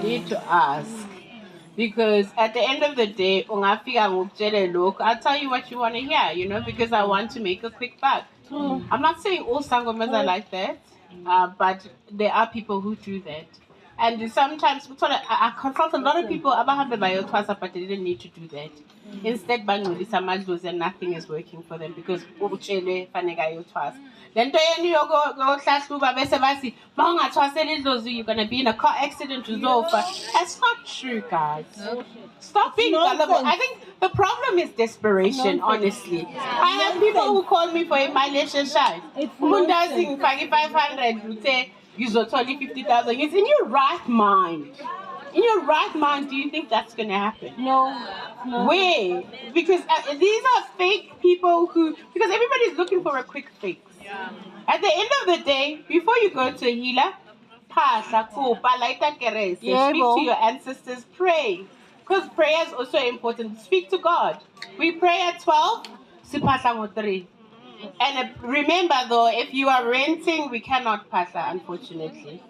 need to ask. Because at the end of the day, I'll tell you what you want to hear, you know, because I want to make a quick buck. I'm not saying all sangomas are like that, but there are people who do that. And sometimes I consult a lot of people about but they didn't need to do that. Instead, bangolisa madlozi and nothing is working for them because ubutshelwe faneka ayothwasa. Le nto yenu yokuhlahluka bese bathi mawungathwaseli idlozi you're going to be in a car accident uzofa. That's not true, guys. Stop being gullible. I think the problem is desperation, honestly. I have people who call me for a mileage shine. Umuntu azi ngifake 500 uthe ngizothola 50,000. It's in your right mind. In your right mind, do you think that's going to happen? No. Where? Because these are fake people because everybody's looking for a quick fix. Yeah. At the end of the day, before you go to a healer, speak to your ancestors, pray. Because prayer is also important. Speak to God. We pray at 12, 3. And remember though, if you are renting, we cannot pasha, unfortunately.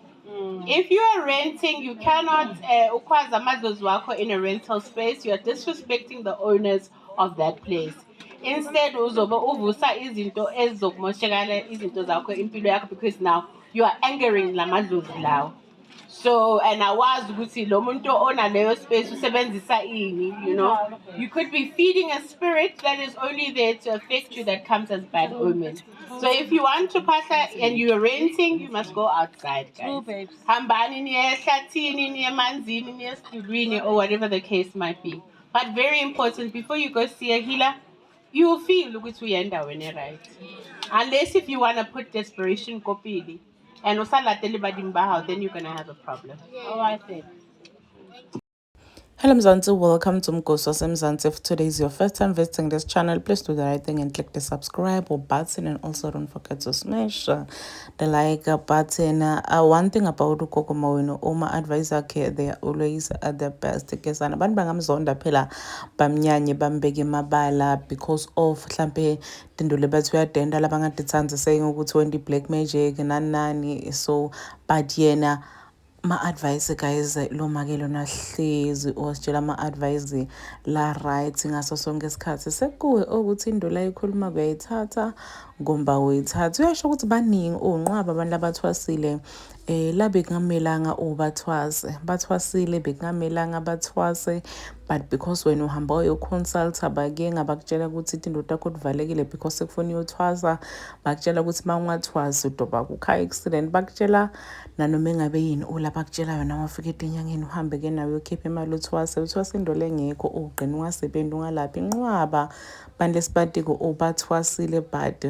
If you are renting, you cannot ukwazi amadlozi wakho in a rental space. You are disrespecting the owners of that place. Instead, uzobe uvusa izinto ezizokumoshekala izinto zakho impilo yakho because now you are angering la madlozi lawo. So, and awazi ukuthi lo muntu ona leyo space usebenzisa ini, you know. You could be feeding a spirit that is only there to affect you that comes as bad omen. So if you want to pasha and you're renting, you must go outside, guys. Hambani niye ehlathini, niye emanzini, niye esitulwini, or whatever the case might be. But very important, before you go see a healer, you will feel ukuthi uyenda wena right. Unless if you want to put desperation kopili and usalatele bading bahaw, then you're gonna have a problem. All right then. Hello Mzansi, welcome to Mgosi Mzansi. If today is your first time visiting this channel, please do the right thing and click the subscribe button, and also don't forget to smash the like button. One thing about ugogo Mawenu, Oma advisor care, they are always at the best. Because abantu bangamzonda phela bamnyanye bambeke mabala because of mhlambe tindule bathu yadenda labangaditsanza saying ukuthi wendi black magic nani. So but yena ma-advice guys lo makelo nahlezi ositshela ama-advice la right ngaso sonke isikhathi sekuwe ukuthi indlela ikhuluma kuyayithatha ngomba uyithatha uyasho ukuthi baningi onqwaba abantu abathwasile la bekungamelanga bathwasile bekungamelanga bathwase, but because when uhamba uyoconsult abake ngabakutshela ukuthi indoda yakho kuvalekile because sekufuna uyothwasa, bakutshela ukuthi mawungathwasi udoba kukha accident, bakutshela nanoma engabe yini ola bakutshela yona wafika etinyangeni uhambe ke nawe ukhiphe imali uthwase indolo engekho ugqina ungasebenzi ungalaphi inqwaba bantu lesibadiko obathwasile but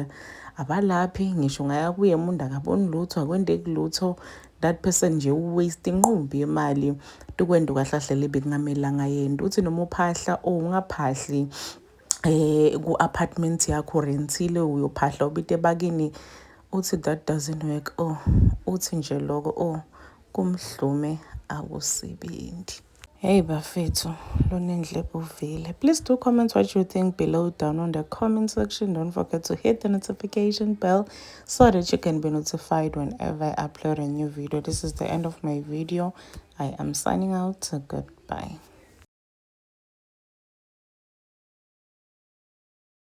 abalaphi ngisho ngaya kuye umuntu akaboni lutho akwendeki lutho, that person nje waste inqumbi yemali tukwenda kahlahlele bekungamelanga yena uthi noma uphahla ungaphahli ku-apartment yakho rentile uyophahla ubite ebakini uthi that doesn't work, uthi nje lokho kumhlume akusebenzi. Hey bafethu, lonendlebe uvile. Please do comment what you think below down on the comment section. Don't forget to hit the notification bell so that you can be notified whenever I upload a new video. This is the end of my video. I am signing out. Goodbye.